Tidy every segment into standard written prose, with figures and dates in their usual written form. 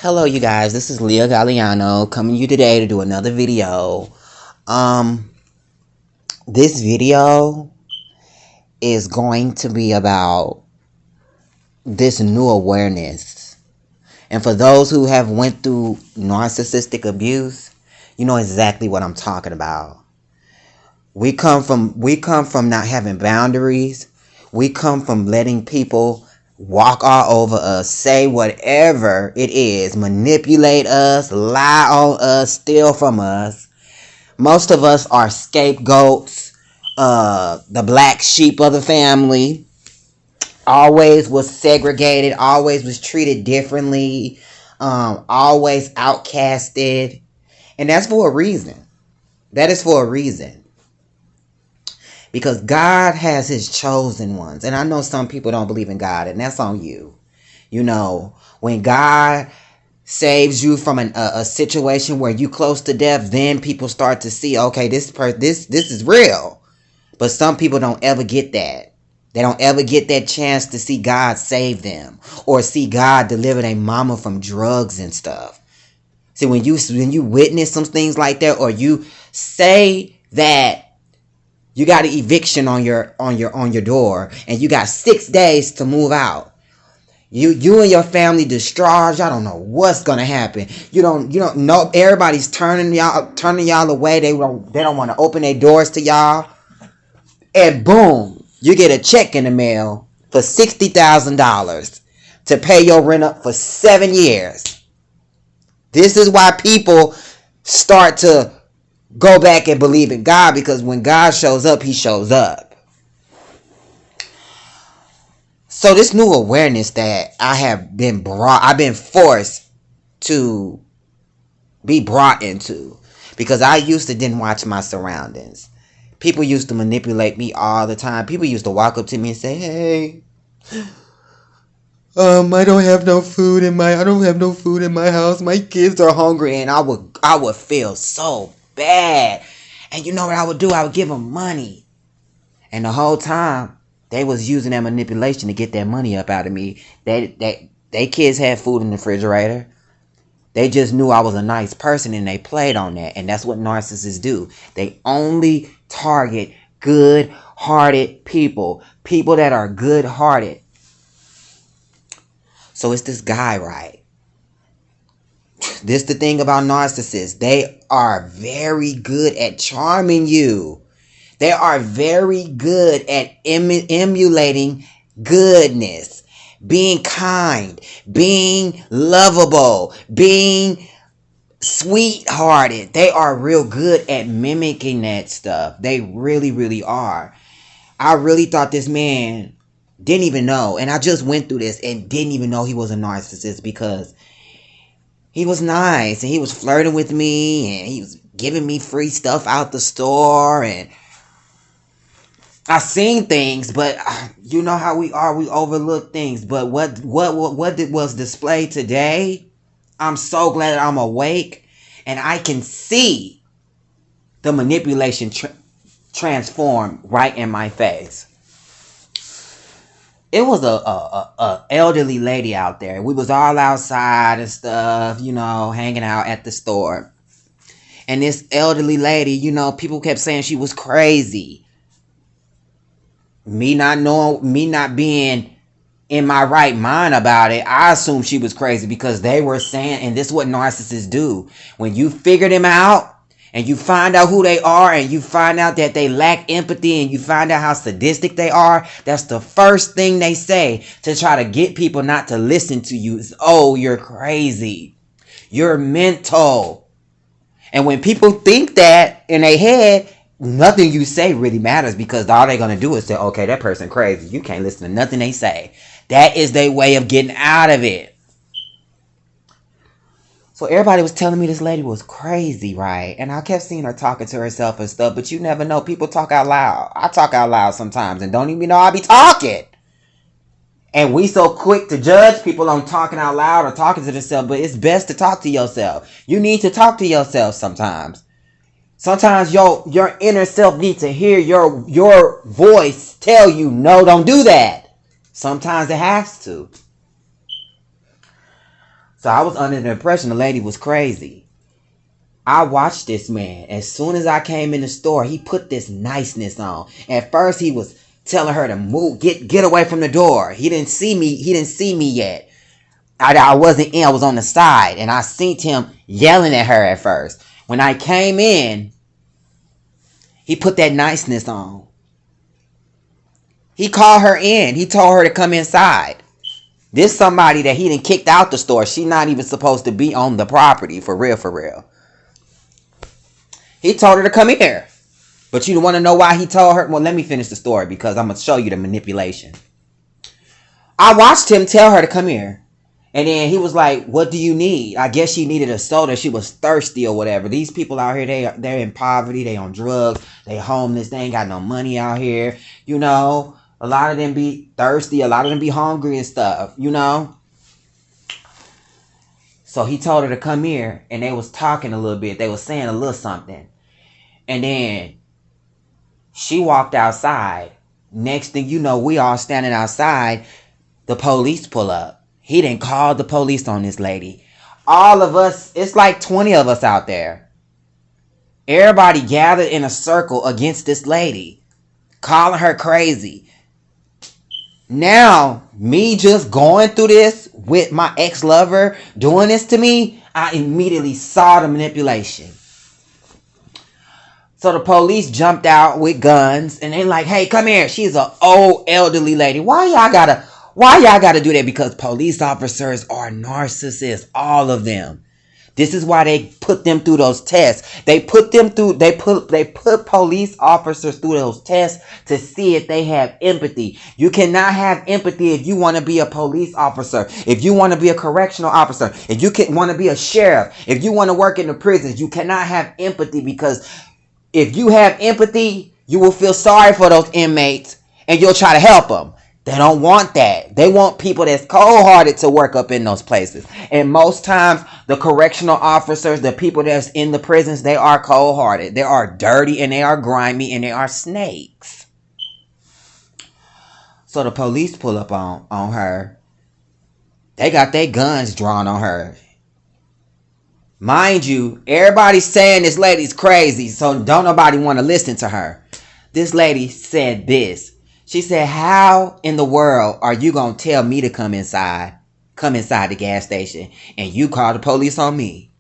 Hello, you guys. This is Leah Galliano coming to you today to do another video. Um, this video is going to be about this new awareness. And for those who have went through narcissistic abuse, you know exactly what I'm talking about. We come from not having boundaries. We come from letting people walk all over us, say whatever it is, manipulate us, lie on us, steal from us. Most of us are scapegoats, the black sheep of the family. Always was segregated, always was treated differently, always outcasted. And that's for a reason. That is for a reason. Because God has his chosen ones. And I know some people don't believe in God, and that's on you. You know, when God saves you from a situation where you close to death, then people start to see, okay, this is real. But some people don't ever get that. They don't ever get that chance to see God save them or see God deliver their mama from drugs and stuff. See, when you witness some things like that, or you say that you got an eviction on your door, and you got 6 days to move out. You and your family distraught. Y'all don't know what's gonna happen. You don't know. Everybody's turning y'all away. They don't want to open their doors to y'all. And boom, you get a check in the mail for $60,000 to pay your rent up for 7 years. This is why people start to go back and believe in God, because when God shows up, he shows up. So this new awareness that I've been forced to be brought into, because I used to didn't watch my surroundings. People used to manipulate me all the time. People used to walk up to me and say, "Hey, I don't have no food in my house. My kids are hungry," and I would feel so bad. And you know what I would do? I would give them money. And the whole time, they was using that manipulation to get that money up out of me. They kids had food in the refrigerator. They just knew I was a nice person, and they played on that. And that's what narcissists do. They only target good-hearted people. People that are good-hearted. So it's this guy, right? This the thing about narcissists. They are very good at charming you. They are very good at emulating goodness, being kind, being lovable, being sweethearted. They are real good at mimicking that stuff. They really, really are. I really thought this man didn't even know. And I just went through this and didn't even know he was a narcissist, because he was nice and he was flirting with me and he was giving me free stuff out the store, and I seen things, but you know how we are, we overlook things. But what was displayed today, I'm so glad that I'm awake and I can see the manipulation transform right in my face. It was a elderly lady out there. We was all outside and stuff, hanging out at the store. And this elderly lady, people kept saying she was crazy. Me not being in my right mind about it, I assumed she was crazy, because they were saying, and this is what narcissists do. When you figure them out, and you find out who they are, and you find out that they lack empathy, and you find out how sadistic they are, that's the first thing they say to try to get people not to listen to you is, "Oh, you're crazy. You're mental." And when people think that in their head, nothing you say really matters, because all they're going to do is say, "Okay, that person crazy. You can't listen to nothing they say." That is their way of getting out of it. So everybody was telling me this lady was crazy, right? And I kept seeing her talking to herself and stuff, but you never know. People talk out loud. I talk out loud sometimes and don't even know I be talking. And we so quick to judge people on talking out loud or talking to themselves, but it's best to talk to yourself. You need to talk to yourself sometimes. Sometimes your inner self needs to hear your voice tell you, "No, don't do that." Sometimes it has to. So I was under the impression the lady was crazy. I watched this man. As soon as I came in the store, he put this niceness on. At first, he was telling her to move, get away from the door. He didn't see me. He didn't see me yet. I wasn't in. I was on the side, and I seen him yelling at her at first. When I came in, he put that niceness on. He called her in. He told her to come inside. This somebody that he done kicked out the store. She not even supposed to be on the property, for real, for real. He told her to come here. But you want to know why he told her? Well, let me finish the story because I'm going to show you the manipulation. I watched him tell her to come here. And then he was like, what do you need? I guess she needed a soda. She was thirsty or whatever. These people out here, they're in poverty. They on drugs. They homeless. They ain't got no money out here. You know, a lot of them be thirsty. A lot of them be hungry and stuff, you know. So he told her to come here. And they was talking a little bit. They was saying a little something. And then she walked outside. Next thing you know, we all standing outside. The police pull up. He didn't call the police on this lady. All of us, it's like 20 of us out there. Everybody gathered in a circle against this lady, calling her crazy. Now, me just going through this with my ex-lover doing this to me, I immediately saw the manipulation. So the police jumped out with guns and they like, hey, come here. She's an old elderly lady. Why y'all gotta do that? Because police officers are narcissists, all of them. This is why they put them through those tests. They put police officers through those tests to see if they have empathy. You cannot have empathy if you want to be a police officer, if you want to be a correctional officer, if you want to be a sheriff, if you want to work in the prisons. You cannot have empathy because if you have empathy, you will feel sorry for those inmates and you'll try to help them. They don't want that. They want people that's cold-hearted to work up in those places. And most times, the correctional officers, the people that's in the prisons, they are cold-hearted. They are dirty and they are grimy and they are snakes. So the police pull up on her. They got their guns drawn on her. Mind you, everybody's saying this lady's crazy, so don't nobody want to listen to her. This lady said this. She said, how in the world are you going to tell me to come inside the gas station, and you call the police on me?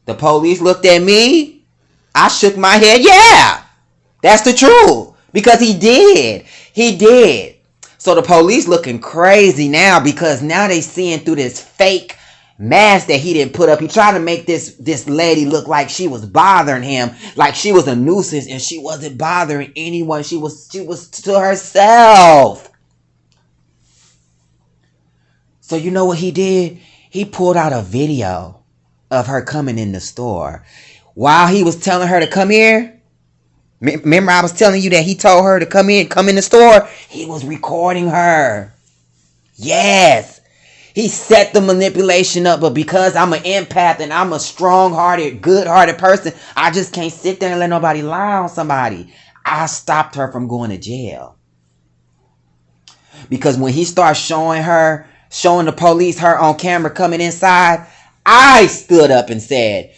The police looked at me. I shook my head. Yeah, that's the truth. Because he did. He did. So the police looking crazy now because now they seeing through this fake mask that he didn't put up. He tried to make this lady look like she was bothering him, like she was a nuisance, and she wasn't bothering anyone. She was to herself. So you know what he did? He pulled out a video of her coming in the store. While he was telling her to come here, remember I was telling you that he told her to come in the store? He was recording her. Yes. He set the manipulation up, but because I'm an empath and I'm a strong-hearted, good-hearted person, I just can't sit there and let nobody lie on somebody. I stopped her from going to jail. Because when he started showing the police her on camera coming inside, I stood up and said,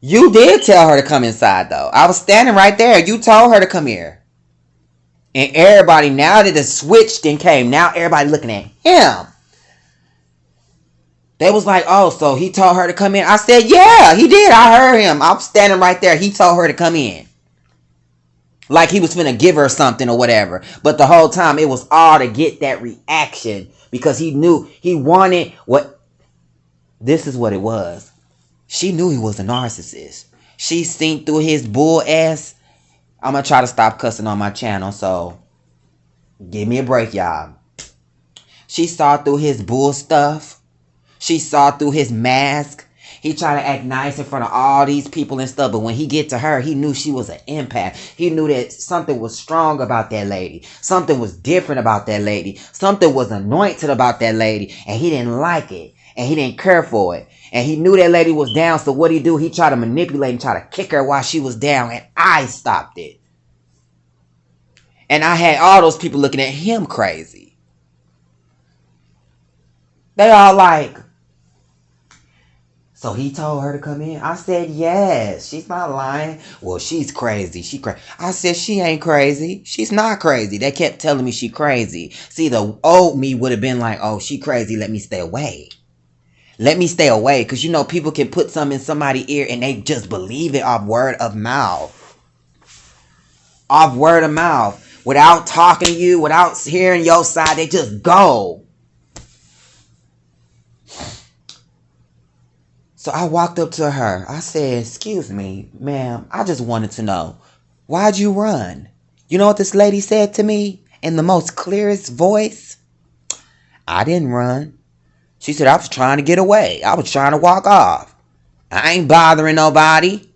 you did tell her to come inside though. I was standing right there. You told her to come here. And everybody, now that it switched and came, now everybody looking at him. They was like, oh, so he told her to come in. I said, yeah, he did. I heard him. I'm standing right there. He told her to come in. Like he was finna give her something or whatever. But the whole time it was all to get that reaction. Because he knew he wanted what. This is what it was. She knew he was a narcissist. She seen through his bull ass. I'm going to try to stop cussing on my channel. So give me a break, y'all. She saw through his bull stuff. She saw through his mask. He tried to act nice in front of all these people and stuff. But when he get to her, he knew she was an empath. He knew that something was strong about that lady. Something was different about that lady. Something was anointed about that lady. And he didn't like it. And he didn't care for it. And he knew that lady was down. So what he do? He tried to manipulate and try to kick her while she was down. And I stopped it. And I had all those people looking at him crazy. They all like, so he told her to come in? I said, yes. She's not lying. Well, she's crazy. She crazy. I said, she ain't crazy. She's not crazy. They kept telling me she crazy. See, the old me would have been like, oh, she crazy. Let me stay away. Let me stay away. Because, you know, people can put something in somebody's ear and they just believe it off word of mouth. Off word of mouth. Without talking to you, without hearing your side, they just go. So I walked up to her. I said, excuse me, ma'am, I just wanted to know, why'd you run? You know what this lady said to me in the most clearest voice? I didn't run. She said, I was trying to get away. I was trying to walk off. I ain't bothering nobody.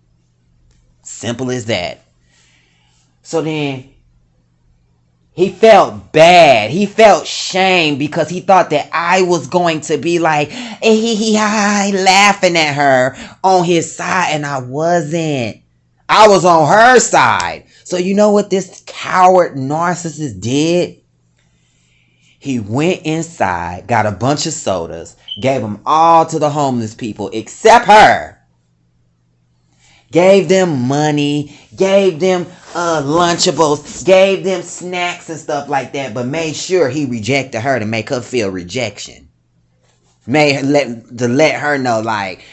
Simple as that. So then he felt bad. He felt shame because he thought that I was going to be like, laughing at her on his side, and I wasn't. I was on her side. So you know what this coward narcissist did? He went inside, got a bunch of sodas, gave them all to the homeless people except her. Gave them money, gave them Lunchables, gave them snacks and stuff like that, but made sure he rejected her to make her feel rejection. Let her know, like,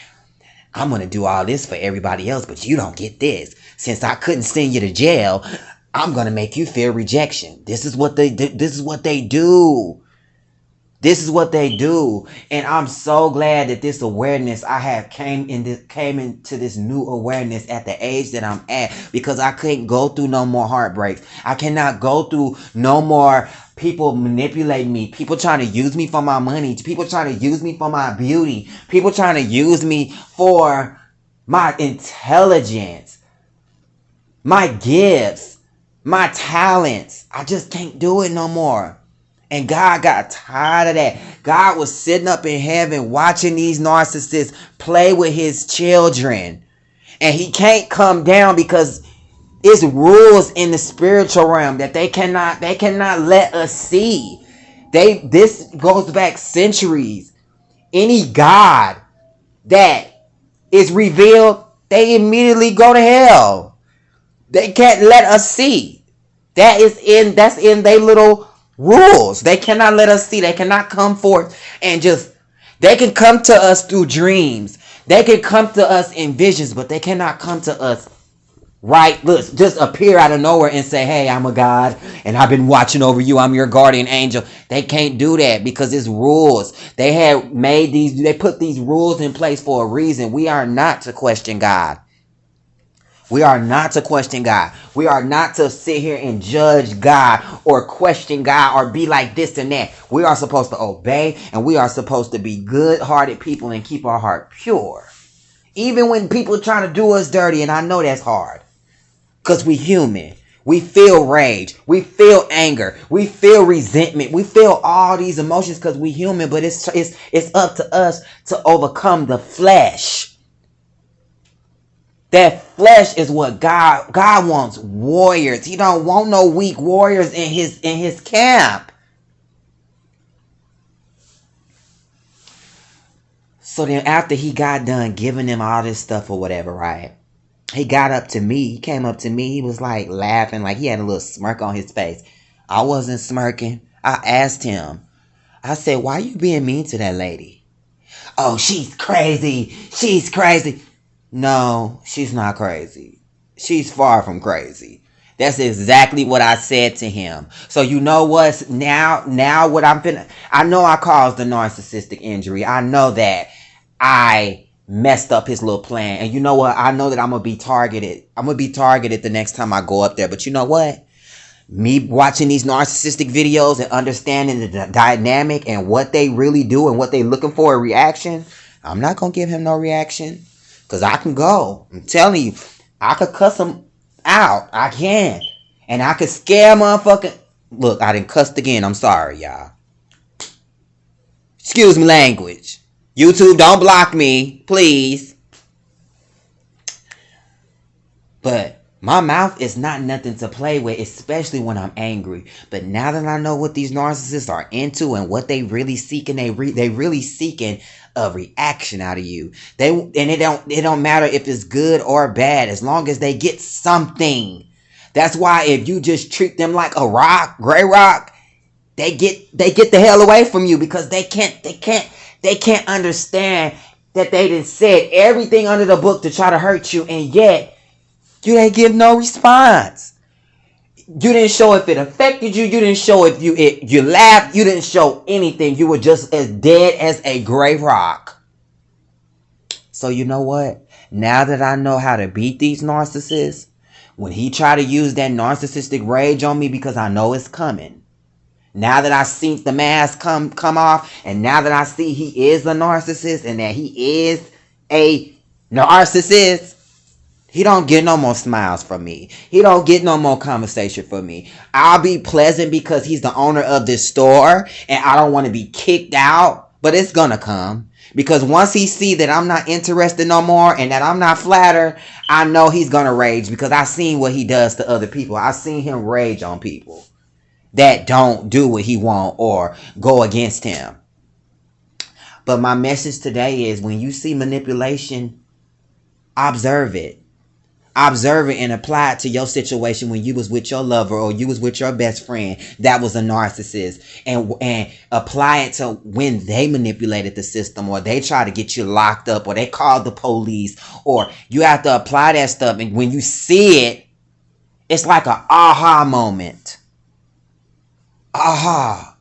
I'm going to do all this for everybody else, but you don't get this. Since I couldn't send you to jail, I'm going to make you feel rejection. This is what they do. This is what they do. This is what they do. And I'm so glad that this awareness I have came into this new awareness at the age that I'm at, because I couldn't go through no more heartbreaks. I cannot go through no more people manipulating me, people trying to use me for my money, people trying to use me for my beauty, people trying to use me for my intelligence, my gifts, my talents. I just can't do it no more. And God got tired of that. God was sitting up in heaven watching these narcissists play with his children. And he can't come down because it's rules in the spiritual realm that they cannot let us see. This goes back centuries. Any God that is revealed, they immediately go to hell. They can't let us see. That's in their little rules. They cannot let us see. They cannot come forth and they can come to us through dreams. They can come to us in visions, but they cannot come to us just appear out of nowhere and say, hey, I'm a God and I've been watching over you. I'm your guardian angel. They can't do that because it's rules. They put these rules in place for a reason. We are not to question God. We are not to question God. We are not to sit here and judge God or question God or be like this and that. We are supposed to obey, and we are supposed to be good-hearted people and keep our heart pure. Even when people trying to do us dirty, and I know that's hard. Because we human. We feel rage. We feel anger. We feel resentment. We feel all these emotions because we human, but it's up to us to overcome the flesh. That flesh is what God wants warriors. He don't want no weak warriors in his camp. So then after he got done giving them all this stuff or whatever, right? He got up to me. He came up to me. He was like laughing, like he had a little smirk on his face. I wasn't smirking. I asked him. I said, why you being mean to that lady? Oh, she's crazy. She's crazy. No, she's not crazy. She's far from crazy. That's exactly what I said to him. So you know what? Now what I know I caused the narcissistic injury. I know that I messed up his little plan. And you know what? I know that I'm going to be targeted. I'm going to be targeted the next time I go up there. But you know what? Me watching these narcissistic videos and understanding the dynamic and what they really do and what they looking for a reaction, I'm not going to give him no reaction. Because I can go. I'm telling you. I could cuss him out. I can. And I could scare motherfucking... Look, I done cussed again. I'm sorry, y'all. Excuse me, language. YouTube, don't block me. Please. But My mouth is not nothing to play with, especially when I'm angry. But now that I know what these narcissists are into and what they really seeking, they really seeking a reaction out of you. It don't matter if it's good or bad, as long as they get something. That's why if you just treat them like a rock, gray rock, they get the hell away from you, because they can't understand that they done said everything under the book to try to hurt you, and yet you didn't give no response. You didn't show if it affected you. You didn't show if you laughed. You didn't show anything. You were just as dead as a gray rock. So you know what? Now that I know how to beat these narcissists, when he try to use that narcissistic rage on me, because I know it's coming. Now that I seen the mask come off, and now that I see he is a narcissist and that he is a narcissist, he don't get no more smiles from me. He don't get no more conversation from me. I'll be pleasant because he's the owner of this store and I don't want to be kicked out. But it's gonna come. Because once he see that I'm not interested no more and that I'm not flattered, I know he's gonna rage, because I seen what he does to other people. I seen him rage on people that don't do what he want or go against him. But my message today is, when you see manipulation, observe it. Observe it and apply it to your situation when you was with your lover or you was with your best friend that was a narcissist, and apply it to when they manipulated the system, or they try to get you locked up, or they called the police, or you have to apply that stuff. And when you see it, it's like an aha moment. Aha.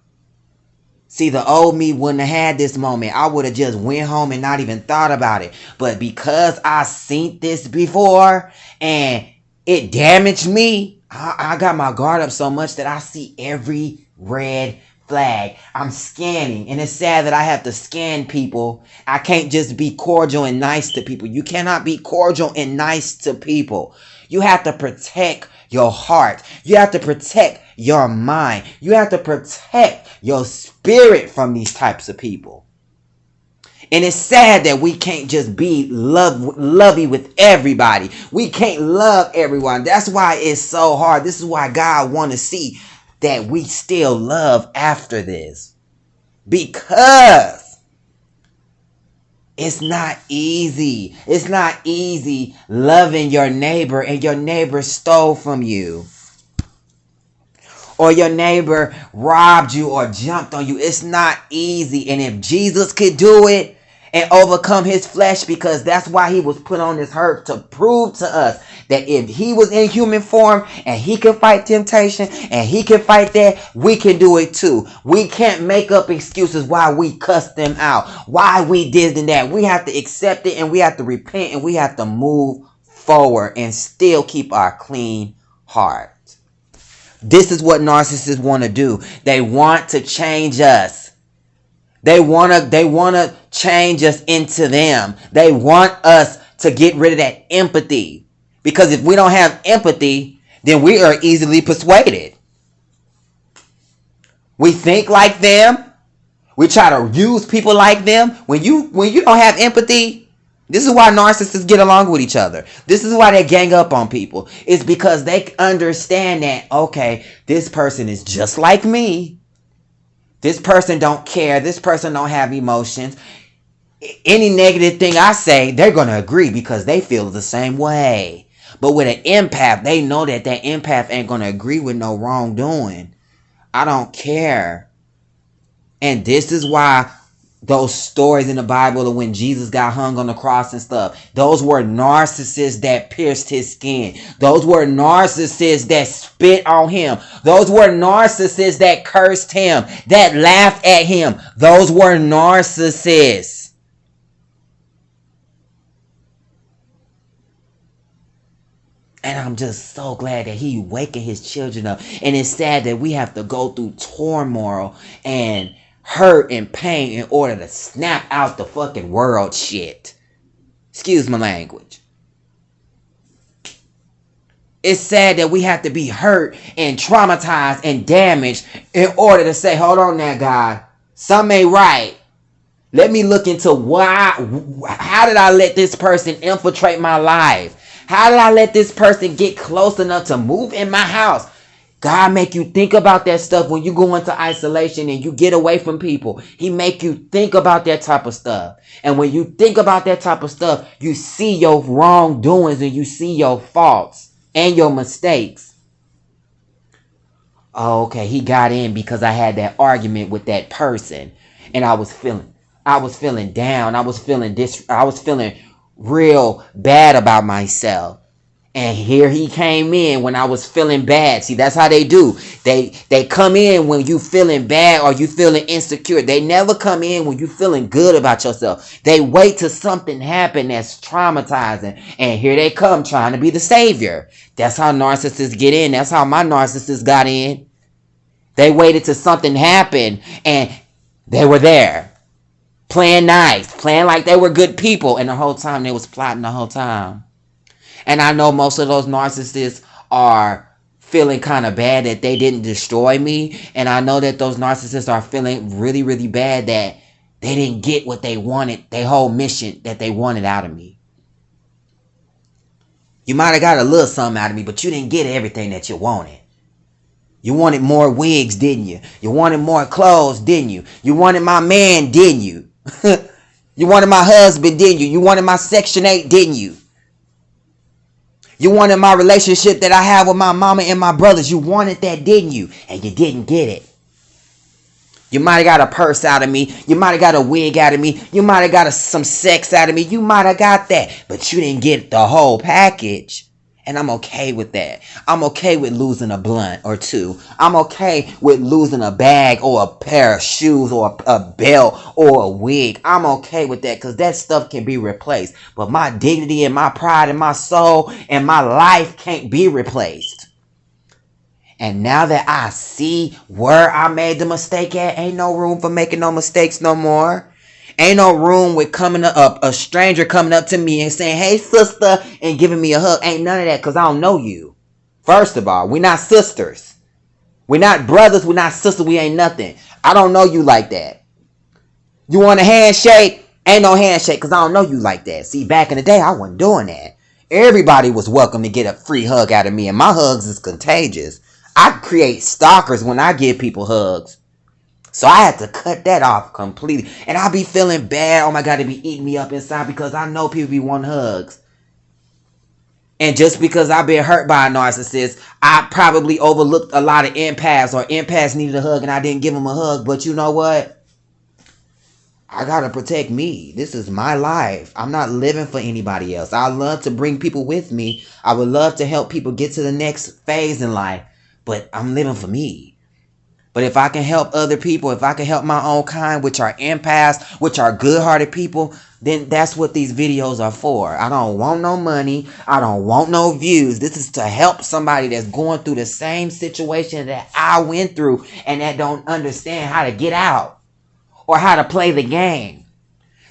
See, the old me wouldn't have had this moment. I would have just went home and not even thought about it. But because I seen this before and it damaged me, I got my guard up so much that I see every red flag. I'm scanning. And it's sad that I have to scan people. I can't just be cordial and nice to people. You cannot be cordial and nice to people. You have to protect your heart. You have to protect your mind. You have to protect your spirit from these types of people. And it's sad that we can't just be lovey with everybody. We can't love everyone. That's why it's so hard. This is why God wants to see that we still love after this. Because it's not easy. It's not easy loving your neighbor and your neighbor stole from you, or your neighbor robbed you or jumped on you. It's not easy. And if Jesus could do it and overcome his flesh, because that's why he was put on this earth, to prove to us that if he was in human form and he can fight temptation and he can fight that, we can do it too. We can't make up excuses why we cussed them out, why we did that. We have to accept it, and we have to repent, and we have to move forward and still keep our clean heart. This is what narcissists want to do. They want to change us. They want to change us into them. They want us to get rid of that empathy. Because if we don't have empathy, then we are easily persuaded. We think like them. We try to use people like them. When you don't have empathy, this is why narcissists get along with each other. This is why they gang up on people. It's because they understand that, okay, this person is just like me. This person don't care. This person don't have emotions. Any negative thing I say, they're going to agree because they feel the same way. But with an empath, they know that empath ain't going to agree with no wrongdoing. I don't care. And this is why those stories in the Bible of when Jesus got hung on the cross and stuff, those were narcissists that pierced his skin. Those were narcissists that spit on him. Those were narcissists that cursed him, that laughed at him. Those were narcissists. And I'm just so glad that he waking his children up. And it's sad that we have to go through turmoil and hurt and pain in order to snap out the fucking world shit. Excuse my language. It's sad that we have to be hurt and traumatized and damaged in order to say, hold on now, God, something ain't right. Let me look into how did I let this person infiltrate my life? How did I let this person get close enough to move in my house? God make you think about that stuff when you go into isolation and you get away from people. He make you think about that type of stuff. And when you think about that type of stuff, you see your wrongdoings and you see your faults and your mistakes. Oh, okay, he got in because I had that argument with that person and I was feeling down. I was feeling real bad about myself. And here he came in when I was feeling bad. See, that's how they do. They come in when you feeling bad or you feeling insecure. They never come in when you feeling good about yourself. They wait till something happen that's traumatizing. And here they come trying to be the savior. That's how narcissists get in. That's how my narcissist got in. They waited till something happened and they were there. Playing nice. Playing like they were good people. And the whole time they was plotting the whole time. And I know most of those narcissists are feeling kind of bad that they didn't destroy me. And I know that those narcissists are feeling really, really bad that they didn't get what they wanted, their whole mission that they wanted out of me. You might have got a little something out of me, but you didn't get everything that you wanted. You wanted more wigs, didn't you? You wanted more clothes, didn't you? You wanted my man, didn't you? You wanted my husband, didn't you? You wanted my Section 8, didn't you? You wanted my relationship that I have with my mama and my brothers. You wanted that, didn't you? And you didn't get it. You might have got a purse out of me. You might have got a wig out of me. You might have got some sex out of me. You might have got that. But you didn't get the whole package. And I'm okay with that. I'm okay with losing a blunt or two. I'm okay with losing a bag or a pair of shoes or a belt or a wig. I'm okay with that because that stuff can be replaced. But my dignity and my pride and my soul and my life can't be replaced. And now that I see where I made the mistake at, ain't no room for making no mistakes no more. Ain't no room with coming up a stranger coming up to me and saying, "Hey, sister," and giving me a hug. Ain't none of that because I don't know you. First of all, we're not sisters. We're not brothers. We're not sisters. We ain't nothing. I don't know you like that. You want a handshake? Ain't no handshake because I don't know you like that. See, back in the day, I wasn't doing that. Everybody was welcome to get a free hug out of me, and my hugs is contagious. I create stalkers when I give people hugs. So I had to cut that off completely. And I be feeling bad. Oh my God, it be eating me up inside because I know people be wanting hugs. And just because I've been hurt by a narcissist, I probably overlooked a lot of empaths or empaths needed a hug and I didn't give them a hug. But you know what? I gotta protect me. This is my life. I'm not living for anybody else. I love to bring people with me. I would love to help people get to the next phase in life. But I'm living for me. But if I can help other people, if I can help my own kind, which are empaths, which are good-hearted people, then that's what these videos are for. I don't want no money. I don't want no views. This is to help somebody that's going through the same situation that I went through and that don't understand how to get out or how to play the game.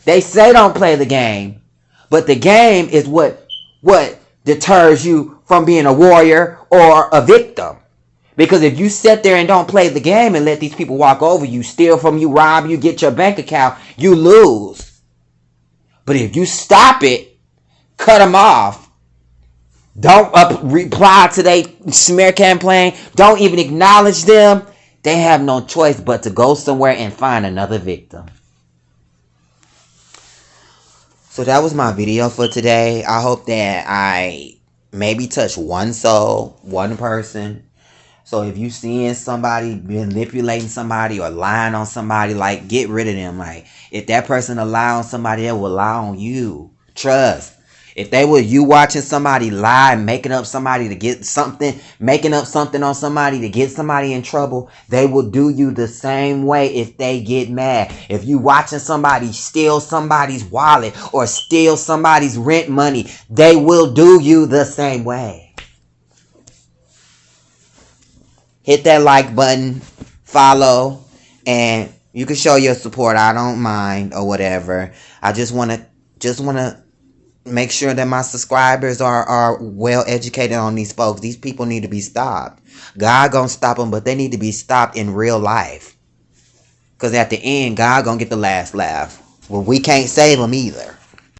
They say don't play the game, but the game is what deters you from being a warrior or a victim. Because if you sit there and don't play the game and let these people walk over you, steal from you, rob you, get your bank account, you lose. But if you stop it, cut them off, don't reply to their smear campaign, don't even acknowledge them, they have no choice but to go somewhere and find another victim. So that was my video for today. I hope that I maybe touched one soul, one person. So if you seeing somebody manipulating somebody or lying on somebody, like, get rid of them. Like, if that person lie on somebody, they will lie on you. Trust. If they were you watching somebody lie, making up somebody to get something, making up something on somebody to get somebody in trouble, they will do you the same way if they get mad. If you watching somebody steal somebody's wallet or steal somebody's rent money, they will do you the same way. Hit that like button, follow, and you can show your support. I don't mind or whatever. I just want to make sure that my subscribers are well educated on these folks. These people need to be stopped. God gonna stop them, but they need to be stopped in real life. Because at the end, God gonna get the last laugh. Well, we can't save them either.